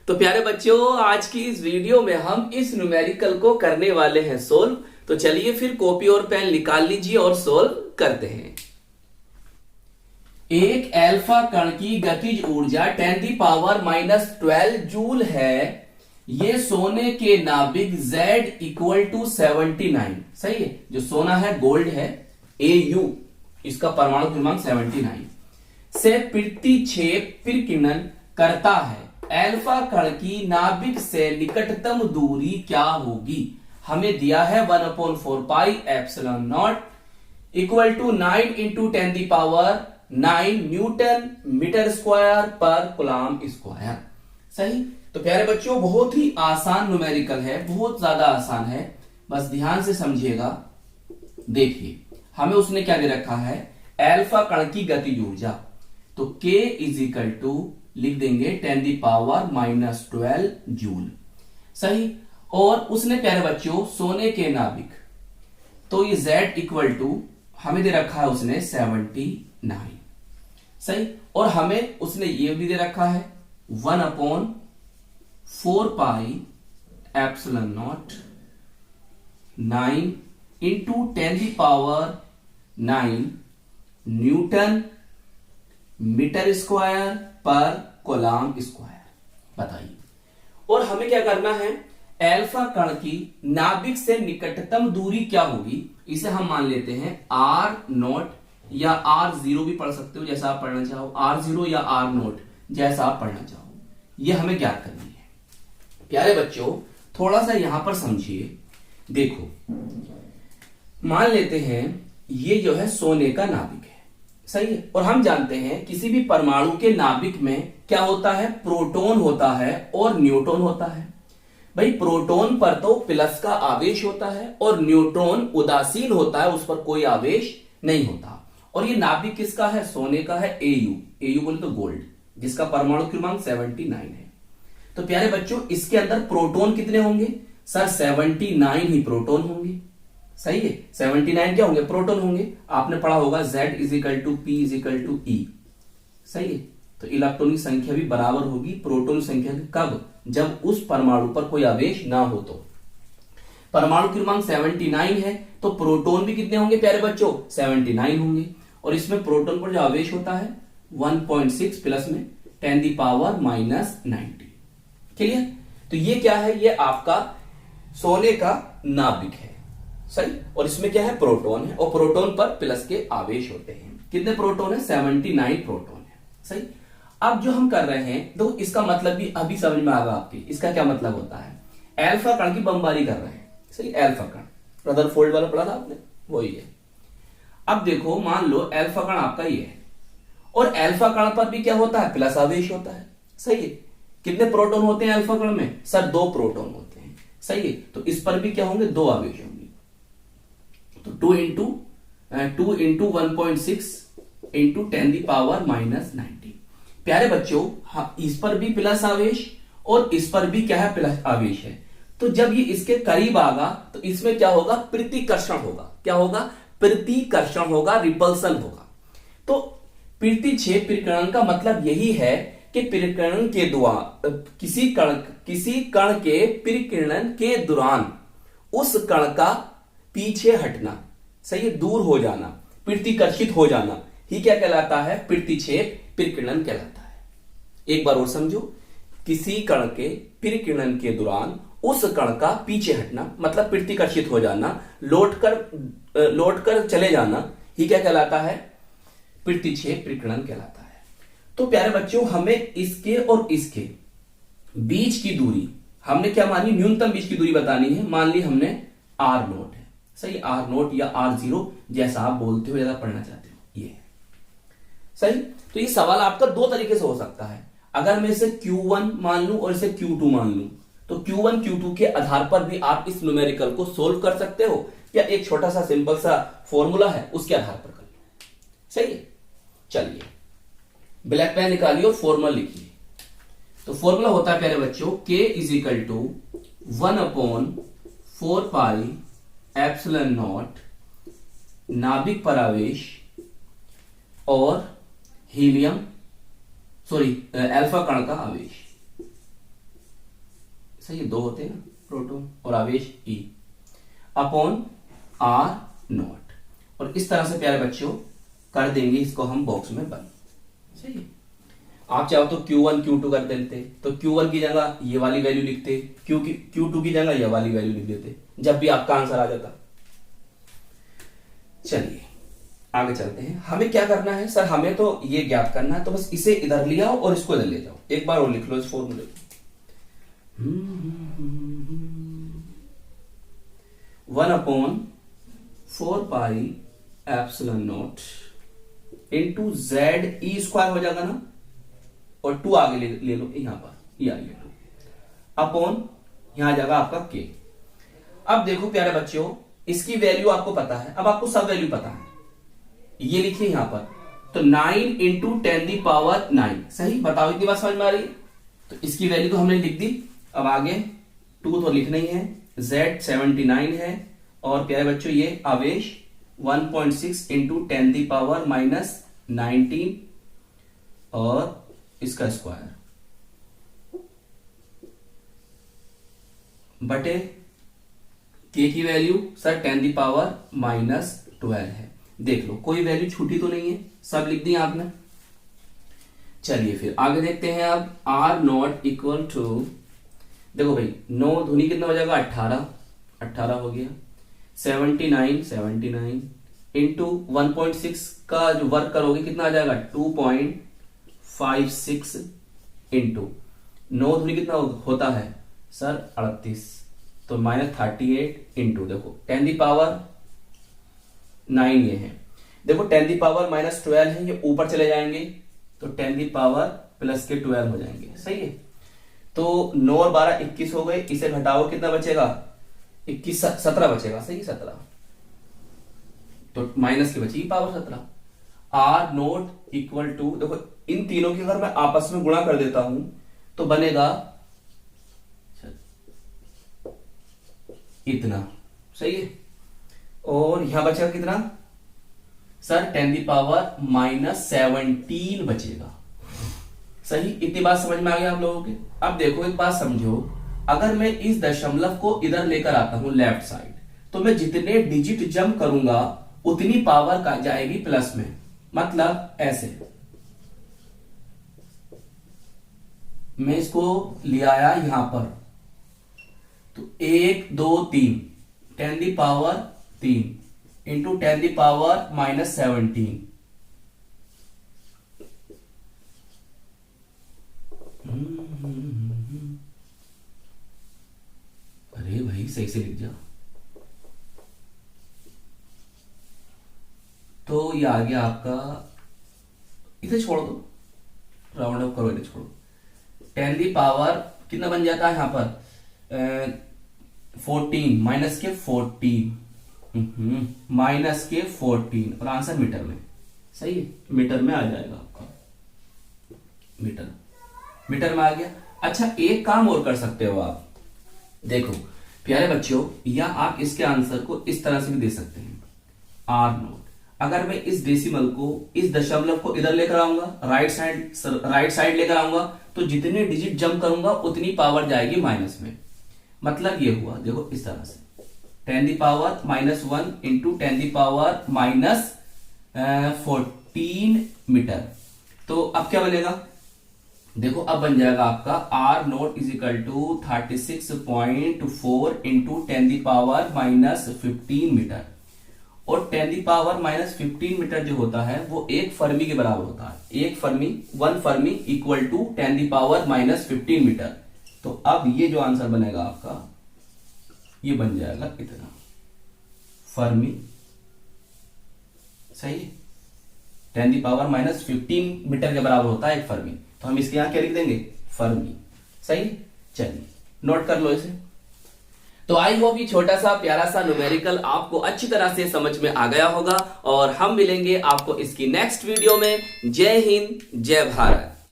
तो प्यारे बच्चों, आज की इस वीडियो में हम इस न्यूमेरिकल को करने वाले हैं सोल्व। तो चलिए फिर कॉपी और पेन निकाल लीजिए और सोल्व करते हैं। एक अल्फा कण की गतिज ऊर्जा 10⁻⁻12 जूल है। ये सोने के नाभिक Z इक्वल टू 79, सही है। जो सोना है, गोल्ड है, Au, इसका परमाणु क्रमांक 79 से प्रतिक्षेप प्रकीर्णन करता है। अल्फा कण की नाभिक से निकटतम दूरी क्या होगी? हमें दिया है 1/4 pi epsilon naught equal to 9 into 10⁹ newton metre square per coulomb square. सही। तो प्यारे बच्चों, बहुत ही आसान न्यूमेरिकल है, बहुत ज्यादा आसान है, बस ध्यान से समझिएगा। देखिए, हमें उसने क्या दे रखा है? अल्फा कण की गतिज ऊर्जा। तो K इज इक्वल टू लिख देंगे 10⁻⁻12 जूल, सही। और उसने प्यारे बच्चों सोने के नाभिक, तो ये Z इक्वल टू हमें दे रखा है उसने 79, सही। और हमें उसने ये भी दे रखा है 1/4 pi epsilon naught 9 into 10⁹ newton metre square per coulomb square. बताइए। और हमें क्या करना है? अल्फा कण की नाभिक से निकटतम दूरी क्या होगी? इसे हम मान लेते हैं R0 या R0 भी पढ़ सकते हो, जैसा आप पढ़ना चाहो, R0 या R0 जैसा आप पढ़ना चाहो। यह हमें ज्ञात करनी है। प्यारे बच्चों, थोड़ा सा यहां पर समझिए। देखो, मान लेते हैं ये जो है सोने का नाभिक है, सही है। और हम जानते हैं किसी भी परमाणु के नाभिक में क्या होता है? प्रोटॉन होता है और न्यूट्रॉन होता है। भाई, प्रोटॉन पर तो प्लस का आवेश होता है और न्यूट्रॉन उदासीन होता है, उस पर कोई आवेश नहीं होता। और ये नाभिक किसका है? सोने का है, Au बोले तो गोल्ड, जिसका परमाणु क्रमांक 79 है। तो प्यारे बच्चों, इसके अंदर प्रोटॉन कितने होंगे? सर 79 ही प्रोटॉन होंगे, सही है। 79 क्या होंगे? प्रोटॉन होंगे। आपने पढ़ा होगा Z is equal to P is equal to E, सही है। तो इलेक्ट्रॉनिक संख्या भी बराबर होगी प्रोटॉन संख्या की। कब? जब उस परमाणु पर कोई आवेश ना हो। तो परमाणु क्रमांक 79 है, तो प्रोटॉन भी कितने होंगे प्यारे बच्चों? 79 होंगे। और इसमें प्रोटॉन पर जो आवेश होता है 1.6 प्लस में 10⁻⁻90। क्लियर? तो ये क्या है? ये आपका सोने का नाभिक है, सही। और इसमें क्या है? प्रोटॉन है, और प्रोटॉन पर प्लस के आवेश होते हैं। कितने प्रोटॉन है? 79 प्रोटॉन है, सही। अब जो हम कर रहे हैं, तो इसका मतलब भी अभी समझ में आएगा आपके। इसका क्या मतलब होता है? अल्फा कण की बमबारी कर रहे हैं, सही। अल्फा कण रदरफोर्ड वाला पढ़ा था आपने, वही है। अब देखो, मान लो अल्फा कण आपका ये है, और अल्फा कण पर भी क्या होता है? प्लस आवेश होता है, सही है। कितने प्रोटॉन होते हैं अल्फा कण में? सर 2 प्रोटॉन होते हैं, सही है। तो इस पर भी क्या होंगे? 2 आवेश होंगे। तो 2 इंटू 1.6 इंटू 10⁻⁻90। प्यारे बच्चों, इस पर भी प्लस आवेश और इस पर भी क्या है? प्लस आवेश है। तो जब ये इसके करीब आगा, तो इसमें क्या होगा? प्रतिकर्षण होगा। क्या होगा? प्रतिकर्षण होगा, रिपल्सन होगा। तो प्रतिक्षेप प्रकीर्णन का मतलब यही है कि प्रकीर्णन के द्वारा किसी कण के प्रकीर्णन के दौरान उस कण का पीछे हटना, सही है, दूर हो जाना, प्रतिकर्षित हो जाना ही क्या कहलाता है? प्रतिक्षेप प्रकीर्णन कहलाता है। एक बार और समझो, किसी कण के प्रकीर्णन के दौरान उस कण का पीछे हटना मतलब प्रतिकर्षित हो जाना, लौटकर चले जाना ही क्या कहलाता है? प्रतिक्षेप प्रकीर्णन कहलाता है। तो प्यारे बच्चों, हमें इसके और इसके बीच की दूरी हमने क्या मानी? न्यूनतम बीच की दूरी बतानी है। मान ली हमने R0 है, सही। R0 या R0 जैसा आप बोलते हो, जैसा पढ़ना चाहते हो, ये है, सही। तो ये सवाल आपका 2 तरीके से हो सकता है। अगर मैं इसे Q1 मान लूं और इसे Q2 मान लूं, तो Q1 Q2 के आधार पर भी आप इस न्यूमेरिकल को सोल्व कर सकते हो, या एक छोटा सा सिंपल सा फॉर्मूला है उसके आधार पर कर लो, सही है। चलिए, ब्लैक पेन निकालिए और फॉर्मूला लिखिए। तो फॉर्मूला होता है प्यारे बच्चों, K is equal to 1/4 pi epsilon naught नाभिक पर आवेश और हीलियम अल्फा कण का आवेश, सही है, 2 होते हैं प्रोटॉन और आवेश E अपॉन R नॉट। और इस तरह से प्यारे बच्चों कर देंगे इसको हम बॉक्स में बंद। सही है, आप चाहो तो Q1 Q2 कर देते, तो Q1 की जगह ये वाली वैल्यू लिखते, Q2 की जगह ये वाली वैल्यू लिख देते, जब भी आपका आंसर आ जाता। चलिए आगे चलते हैं। हमें क्या करना है सर, हमें तो ये ज्ञात करना है, तो बस इसे इधर ले आओ और इसको इधर ले जाओ। एक बार और लिख लो इस फॉर्मूले को। 1/4 pi epsilon not into Z E square हो जाएगा ना, और 2 आगे ले लो, यहां पर ये आगे ले लो, अपॉन यहां आ जाएगा आपका के। अब देखो प्यारे बच्चों, इसकी वैल्यू आपको पता है, अब आपको सब वैल्यू पता है, ये लिखिए यहां पर, तो 9 इंटू 10⁹। सही, बताओ इतनी बात समझ में आ रही है? तो इसकी वैल्यू तो हमने लिख दी। अब आगे 2 तो लिखना ही है, Z 79 है, और प्यारे बच्चों ये आवेश 1.6 इंटू 10⁻⁻19 और इसका स्क्वायर बटे के की वैल्यू सर 10⁻⁻12 है। देख लो कोई वैल्यू छूटी तो नहीं है, सब लिख दी आपने। चलिए फिर आगे देखते हैं। अब R नॉट इक्वल टू, देखो भाई 9 दूनी कितना हो जाएगा, 18 हो गया, 79 इंटू 1.6 का जो वर्क करोगे कितना आ जाएगा, 2.56 इंटू 9 दूनी कितना होता है सर 38, तो -38 इंटू देखो 10⁻9 ये है, देखो 10⁻−12 है, ये ऊपर चले जाएंगे तो 10⁻+12 हो जाएंगे। सही है, तो 9 और 12 21 हो गए, इसे घटाओ कितना बचेगा, 17 बचेगा। सही है, 17, तो माइनस की बचेगी power 17। R naught equal to, देखो इन तीनों की अगर मैं आपस में गुणा कर देता हूं तो बनेगा इतना। सही है, और यहां बचेगा कितना सर, 10⁻−17 बचेगा। सही, इतनी बात समझ में आ गया आप लोगों के। अब देखो एक बात समझो, अगर मैं इस दशमलव को इधर लेकर आता हूं लेफ्ट साइड, तो मैं जितने डिजिट जंप करूंगा उतनी पावर का जाएगी प्लस में, मतलब ऐसे मैं इसको ले आया यहां पर, तो 1 2 3 10⁻³ इंटू 10⁻−17। अरे भाई सही से लिख जा। तो ये आ गया आपका, इसे छोड़ दो, राउंड अप करो, इसे छोड़ो, 10⁻, कितना बन जाता है यहां पर 14 -14 और आंसर मीटर में। सही है, मीटर में आ जाएगा आपका, मीटर में आ गया। अच्छा एक काम और कर सकते हो आप, देखो प्यारे बच्चों, या आप इसके आंसर को इस तरह से भी दे सकते हैं, R नोट। अगर मैं इस डेसिमल को, इस दशमलव को इधर लेकर आऊंगा, राइट साइड लेकर आऊंगा, तो जितने डिजिट जंप करूंगा उतनी पावर जाएगी माइनस में। मतलब ये हुआ, देखो इस तरह से 10⁻−1 इंटू 10⁻−14 मीटर। तो अब क्या बनेगा, देखो अब बन जाएगा आपका R naught is equal to 36.4 into 10⁻−15 metre, और 10⁻−15 मीटर जो होता है वो 1 फर्मी के बराबर होता है। 1 फर्मी इक्वल टू 10⁻−15 मीटर। तो अब ये जो आंसर बनेगा आपका, ये बन जाएगा इतना फर्मी। सही है, 10⁻−15 मीटर के बराबर होता है 1 फर्मी, तो हम इसके यहां क्या लिख देंगे, फर्मी। सही, चलिए नोट कर लो इसे। तो आई होप ये छोटा सा प्यारा सा न्यूमेरिकल आपको अच्छी तरह से समझ में आ गया होगा, और हम मिलेंगे आपको इसकी नेक्स्ट वीडियो में। जय हिंद, जय भारत।